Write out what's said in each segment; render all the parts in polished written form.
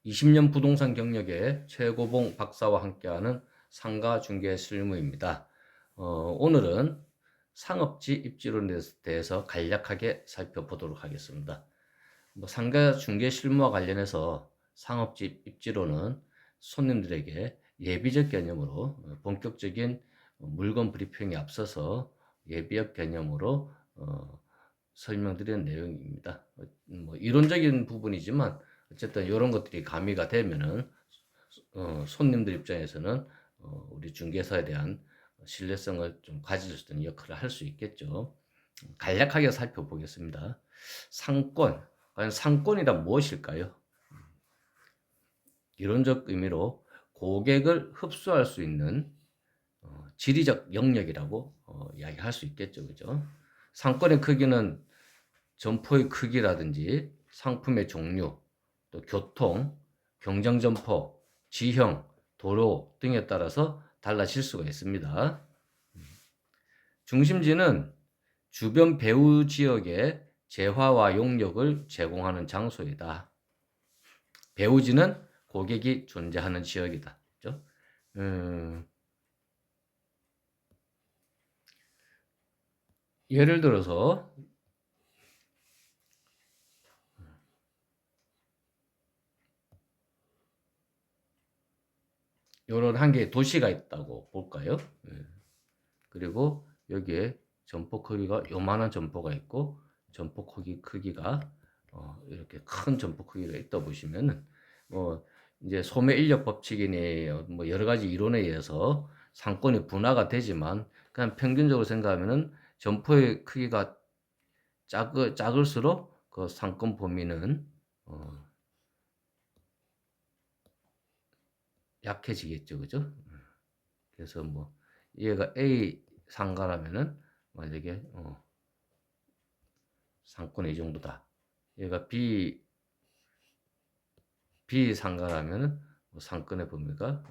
20년 부동산 경력의 최고봉 박사와 함께하는 상가 중개 실무입니다. 오늘은 상업지 입지론에 대해서 간략하게 살펴보도록 하겠습니다. 상가 중개 실무와 관련해서 상업지 입지론은 손님들에게 예비적 개념으로 본격적인 물건 브리핑에 앞서서 예비적 개념으로 설명드리는 내용입니다. 이론적인 부분이지만 어쨌든 이런 것들이 가미가 되면은 손님들 입장에서는 우리 중개사에 대한 신뢰성을 좀 가질 수 있는 역할을 할 수 있겠죠. 간략하게 살펴보겠습니다. 상권, 과연 상권이란 무엇일까요? 이론적 의미로 고객을 흡수할 수 있는 지리적 영역이라고 이야기할 수 있겠죠, 그죠? 상권의 크기는 점포의 크기라든지 상품의 종류, 또 교통, 경정점포, 지형, 도로 등에 따라서 달라질 수가 있습니다. 중심지는 주변 배후 지역에 재화와 용역을 제공하는 장소이다. 배후지는 고객이 존재하는 지역이다. 그렇죠? 예를 들어서 이런 한 개의 도시가 있다고 볼까요? 그리고 여기에 점포 크기가 요만한 점포가 있고 점포 크기가 이렇게 큰 점포 크기가 있다 보시면은 이제 소매 인력 법칙이니 여러 가지 이론에 의해서 상권이 분화가 되지만 그냥 평균적으로 생각하면은 점포의 크기가 작을수록 그 상권 범위는 약해지겠죠, 그죠? 그래서 얘가 A 상가라면은 만약에 상권이 이 정도다. 얘가 B 상가라면은 상권의 범위가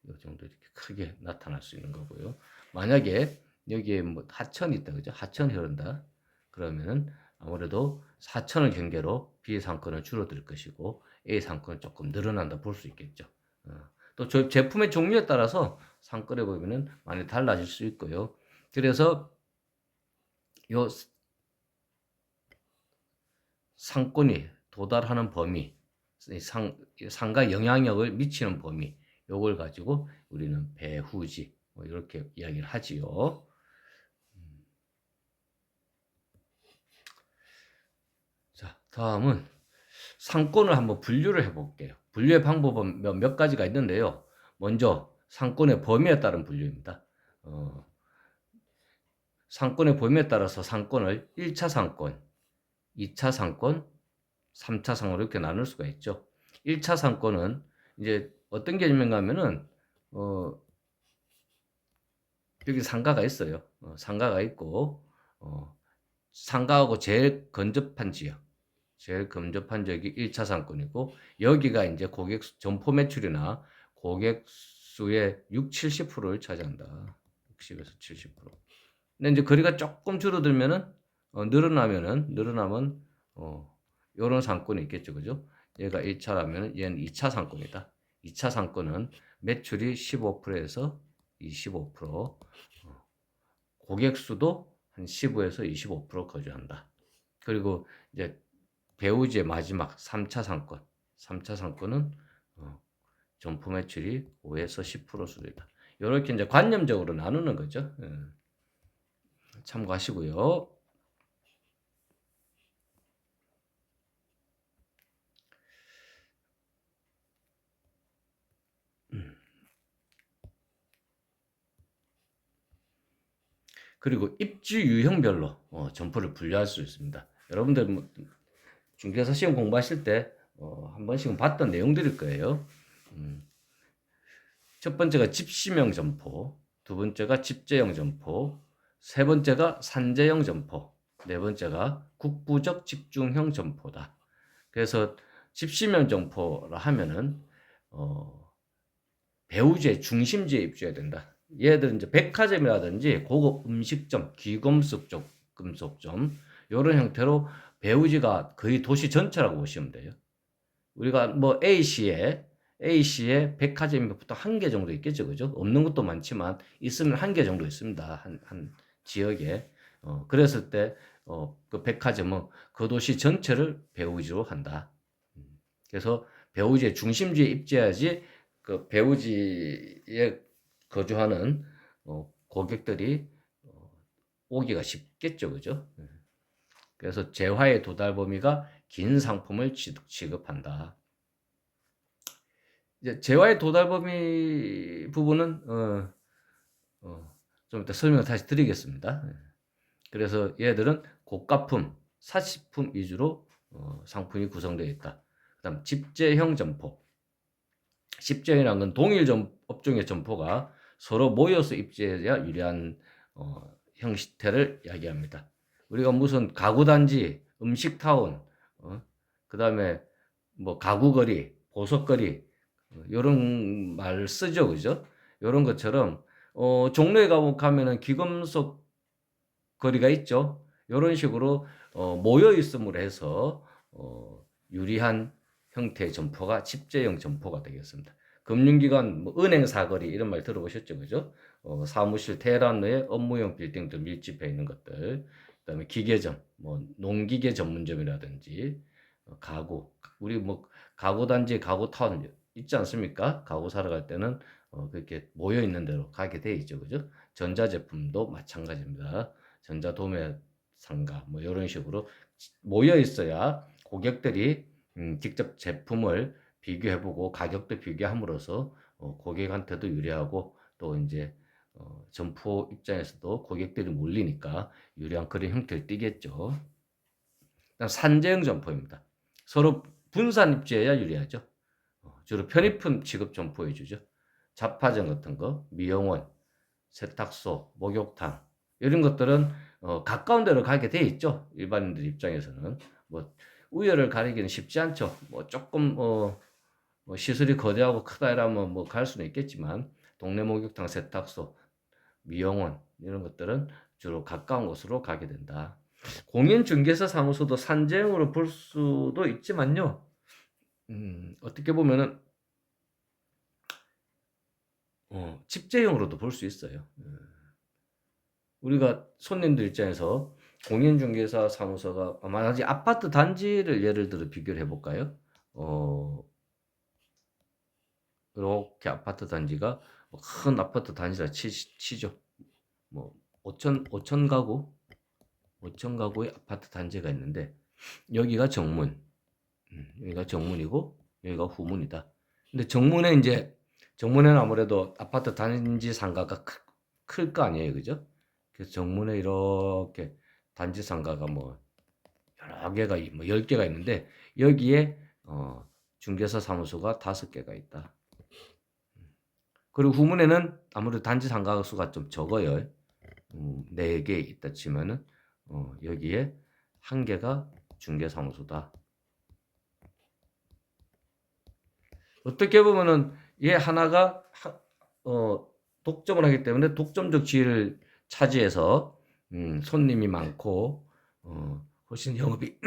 이 정도 이렇게 크게 나타날 수 있는 거고요. 만약에 여기에 하천이 있다, 그죠? 하천이 흐른다. 그러면은 아무래도 하천을 경계로 B 상권은 줄어들 것이고 A 상권은 조금 늘어난다 볼 수 있겠죠. 또 제품의 종류에 따라서 상권의 범위는 많이 달라질 수 있고요. 그래서 요 상권이 도달하는 범위, 상가 영향력을 미치는 범위, 요걸 가지고 우리는 배후지 이렇게 이야기를 하지요. 자, 다음은 상권을 한번 분류를 해볼게요. 분류의 방법은 몇 가지가 있는데요. 먼저 상권의 범위에 따른 분류입니다. 상권의 범위에 따라서 상권을 1차 상권, 2차 상권, 3차 상권으로 이렇게 나눌 수가 있죠. 1차 상권은 이제 어떤 개념인가 하면은 여기 상가가 있어요. 상가가 있고 상가하고 제일 근접한 지역이 1차 상권이고 여기가 이제 고객 점포 매출이나 고객 수의 70%를 차지한다. 60에서 70%. 근데 이제 거리가 조금 줄어들면은 늘어나면 요런 상권이 있겠죠. 그죠? 얘가 1차라면 얘는 2차 상권이다. 2차 상권은 매출이 15%에서 25%, 고객 수도 한 15에서 25% 거주한다. 그리고 이제 배우지의 마지막 3차 상권. 3차 상권은 점포 매출이 5에서 10% 수준이다. 이렇게 이제 관념적으로 나누는 거죠. 참고하시고요. 그리고 입지 유형별로 점포를 분류할 수 있습니다. 여러분들 중개사 시험 공부하실 때 한 번씩은 봤던 내용들일 거예요. 첫 번째가 집시명 점포, 두 번째가 집재형 점포, 세 번째가 산재형 점포, 네 번째가 국부적 집중형 점포다. 그래서 집시명 점포라 하면은 배우지의 중심지에 입주해야 된다. 얘들은 이제 백화점이라든지 고급 음식점, 귀금속 금속점 이런 형태로 배우지가 거의 도시 전체라고 보시면 돼요. 우리가 뭐 A시에 백화점이 보통 한 개 정도 있겠죠. 그죠? 없는 것도 많지만 있으면 한 개 정도 있습니다. 한 지역에. 그랬을 때, 그 백화점은 그 도시 전체를 배우지로 한다. 그래서 배우지의 중심지에 입지해야지 그 배우지에 거주하는 고객들이 오기가 쉽겠죠. 그죠? 그래서 재화의 도달 범위가 긴 상품을 취급한다. 이제 재화의 도달 범위 부분은 좀 이따 설명을 다시 드리겠습니다. 그래서 얘들은 고가품, 사치품 위주로 상품이 구성되어 있다. 그다음 집재형 점포. 집재형이라는 건 동일 업종의 점포가 서로 모여서 입지해야 유리한 형태를 이야기합니다. 우리가 무슨 가구단지, 음식타운, 그다음에 뭐 가구거리, 보석거리 이런 말 쓰죠, 그죠? 이런 것처럼 종로에 가면은 귀금속 거리가 있죠. 이런 식으로 모여 있음으로 해서 유리한 형태의 점포가 집재형 점포가 되겠습니다. 금융기관, 뭐 은행 사거리 이런 말 들어보셨죠, 그죠? 사무실 테헤란 내에 업무용 빌딩들 밀집해 있는 것들, 그다음에 기계점, 뭐 농기계 전문점이라든지 가구, 우리 뭐 가구 단지, 가구 타운 있지 않습니까? 가구 사러 갈 때는 그렇게 모여 있는 대로 가게 돼 있죠, 그죠? 전자제품도 마찬가지입니다. 전자도매 상가 뭐 이런 식으로 모여 있어야 고객들이 직접 제품을 비교해보고 가격도 비교함으로써 고객한테도 유리하고 또 이제 점포 입장에서도 고객들이 몰리니까 유리한 그런 형태를 띠겠죠. 그다음 산재형 점포입니다. 서로 분산 입지해야 유리하죠. 주로 편의품 취급 점포해 주죠. 잡화점 같은 거, 미용원, 세탁소, 목욕탕 이런 것들은 가까운 데로 가게 돼 있죠. 일반인들 입장에서는 뭐 우열을 가리기는 쉽지 않죠. 뭐 조금 뭐 시설이 거대하고 크다 이러면 뭐 갈 수는 있겠지만 동네 목욕탕, 세탁소, 미용원 이런 것들은 주로 가까운 곳으로 가게 된다. 공인중개사 사무소도 산재형으로 볼 수도 있지만요. 어떻게 보면은 집재형으로도 볼 수 있어요. 우리가 손님들 입장에서 공인중개사 사무소가 만약에 아파트 단지를 예를 들어 비교를 해볼까요? 이렇게 아파트 단지가 큰 아파트 단지라 치죠. 뭐 5천 가구의 아파트 단지가 있는데 여기가 정문, 여기가 정문이고 여기가 후문이다. 근데 정문에는 아무래도 아파트 단지 상가가 클 거 아니에요, 그죠? 그래서 정문에 이렇게 단지 상가가 뭐 여러 개가 뭐 10개가 있는데 여기에 중개사 사무소가 5개가 있다. 그리고 후문에는 아무래도 단지 상가 수가 좀 적어요. 4개 있다 치면은 여기에 1개가 중개사무소다. 어떻게 보면은 얘 하나가 독점을 하기 때문에 독점적 지위를 차지해서 손님이 많고 훨씬 영업이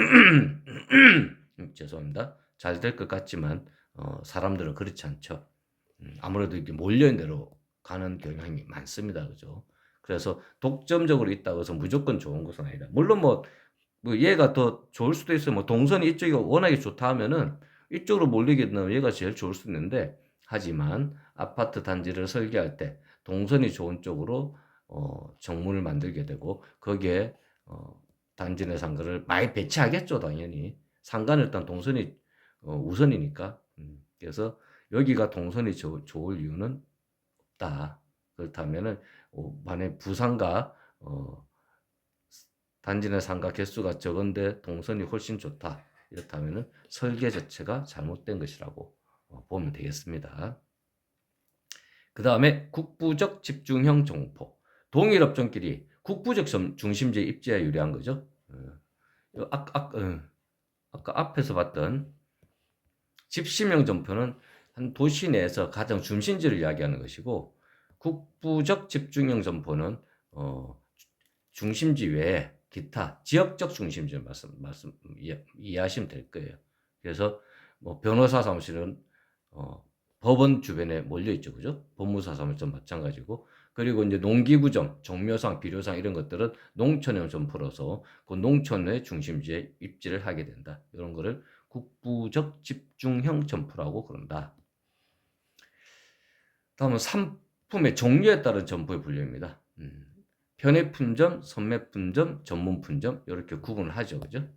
죄송합니다. 잘 될 것 같지만 사람들은 그렇지 않죠. 아무래도 이렇게 몰려있는 대로 가는 경향이 많습니다. 그죠? 그래서 독점적으로 있다고 해서 무조건 좋은 것은 아니다. 물론 뭐 얘가 더 좋을 수도 있어요. 뭐 동선이 이쪽이 워낙에 좋다 하면은 이쪽으로 몰리게 되면 얘가 제일 좋을 수 있는데 하지만 아파트 단지를 설계할 때 동선이 좋은 쪽으로 정문을 만들게 되고 거기에 단지 내 상가를 많이 배치하겠죠. 당연히 상가는 일단 동선이 우선이니까 그래서 여기가 동선이 좋을 이유는 없다. 그렇다면은 만약 부상가 단지 내 상가 개수가 적은데 동선이 훨씬 좋다. 이렇다면은 설계 자체가 잘못된 것이라고 보면 되겠습니다. 그 다음에 국부적 집중형 점포. 동일 업종끼리 국부적 중심지에 입지에 유리한 거죠. 아까 앞에서 봤던 집시형 점포는 한 도시 내에서 가장 중심지를 이야기하는 것이고 국부적 집중형 점포는 중심지 외에 기타 지역적 중심지를 이해하시면 될 거예요. 그래서 뭐 변호사 사무실은 법원 주변에 몰려 있죠, 그죠? 법무사 사무실도 마찬가지고. 그리고 이제 농기구점, 종묘상, 비료상 이런 것들은 농촌형 점포로서 그 농촌의 중심지에 입지를 하게 된다. 이런 거를 국부적 집중형 점포라고 그런다. 다음은 상품의 종류에 따른 점포의 분류입니다. 편의품점, 선매품점, 전문품점 이렇게 구분을 하죠, 그죠?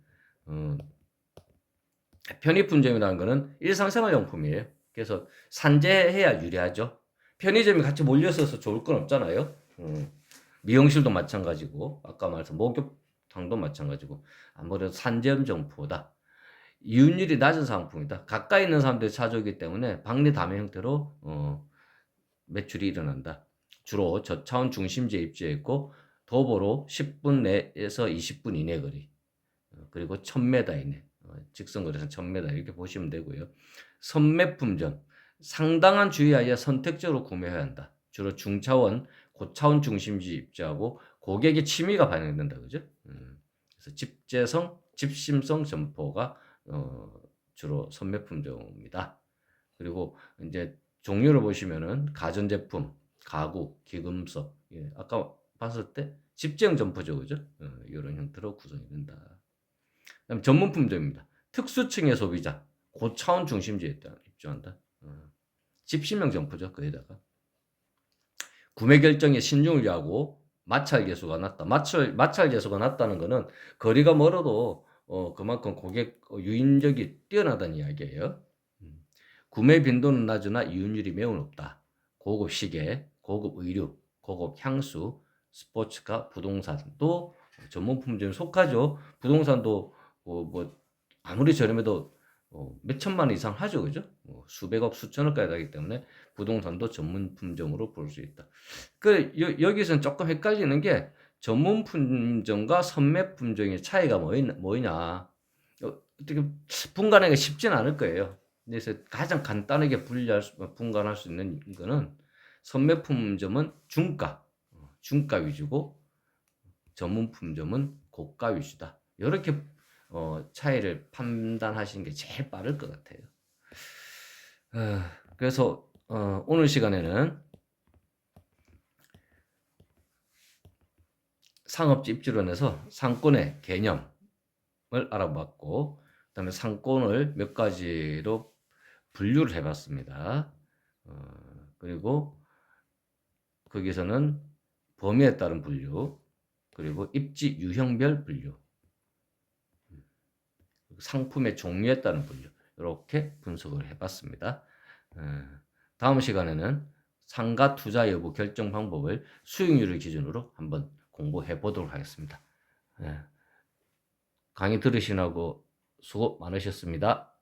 편의품점이라는 거는 일상생활용품이에요. 그래서 산재해야 유리하죠. 편의점이 같이 몰려있어서 좋을 건 없잖아요. 미용실도 마찬가지고 아까 말한 목욕탕도 마찬가지고 아무래도 산재형 점포다. 이윤율이 낮은 상품이다. 가까이 있는 사람들이 찾아오기 때문에 박리 담회 형태로 매출이 일어난다. 주로 저차원 중심지에 입지해 있고 도보로 10분 내에서 20분 이내 거리 그리고 1000m 이내 직선거리에서 1000m 이렇게 보시면 되고요. 선매품점 상당한 주의하여 선택적으로 구매해야 한다. 주로 중차원, 고차원 중심지 입지하고 고객의 취미가 반영된다. 그죠? 그래서 집심성 점포가 주로 선매품점입니다. 그리고 이제 종류를 보시면은 가전제품, 가구, 기금속, 예, 아까 봤을 때 집재형 점포죠, 그죠? 이런 형태로 구성이 된다. 그다음 전문품점입니다. 특수층의 소비자, 고차원 중심지에 입주한다. 집신명 점포죠, 거기다가. 구매 결정에 신중을 요하고 마찰 개수가 낮다. 마찰 개수가 낮다는 거는 거리가 멀어도 그만큼 고객 유인력이 뛰어나다는 이야기예요. 구매 빈도는 낮으나 이윤율이 매우 높다. 고급 시계, 고급 의류, 고급 향수, 스포츠카, 부동산도 전문품종에 속하죠. 부동산도 뭐 아무리 저렴해도 몇 천만 원 이상 하죠, 그죠? 수백억, 수천억까지 가기 때문에 부동산도 전문 품종으로 볼 수 있다. 여기서는 조금 헷갈리는 게 전문 품종과 선매 품종의 차이가 뭐냐? 어떻게 분간하기가 쉽진 않을 거예요. 그래서 가장 간단하게 분간할 수 있는 거는 선매 품종은 중가 위주고 전문 품종은 고가 위주다. 이렇게 차이를 판단하시는 게 제일 빠를 것 같아요. 그래서 오늘 시간에는 상업지 입지론에서 상권의 개념을 알아봤고 그다음에 상권을 몇 가지로 분류를 해봤습니다. 그리고 거기서는 범위에 따른 분류 그리고 입지 유형별 분류 상품의 종류에 따른 분류 이렇게 분석을 해봤습니다. 다음 시간에는 상가 투자 여부 결정 방법을 수익률을 기준으로 한번 공부해 보도록 하겠습니다. 강의 들으시라고 수고 많으셨습니다.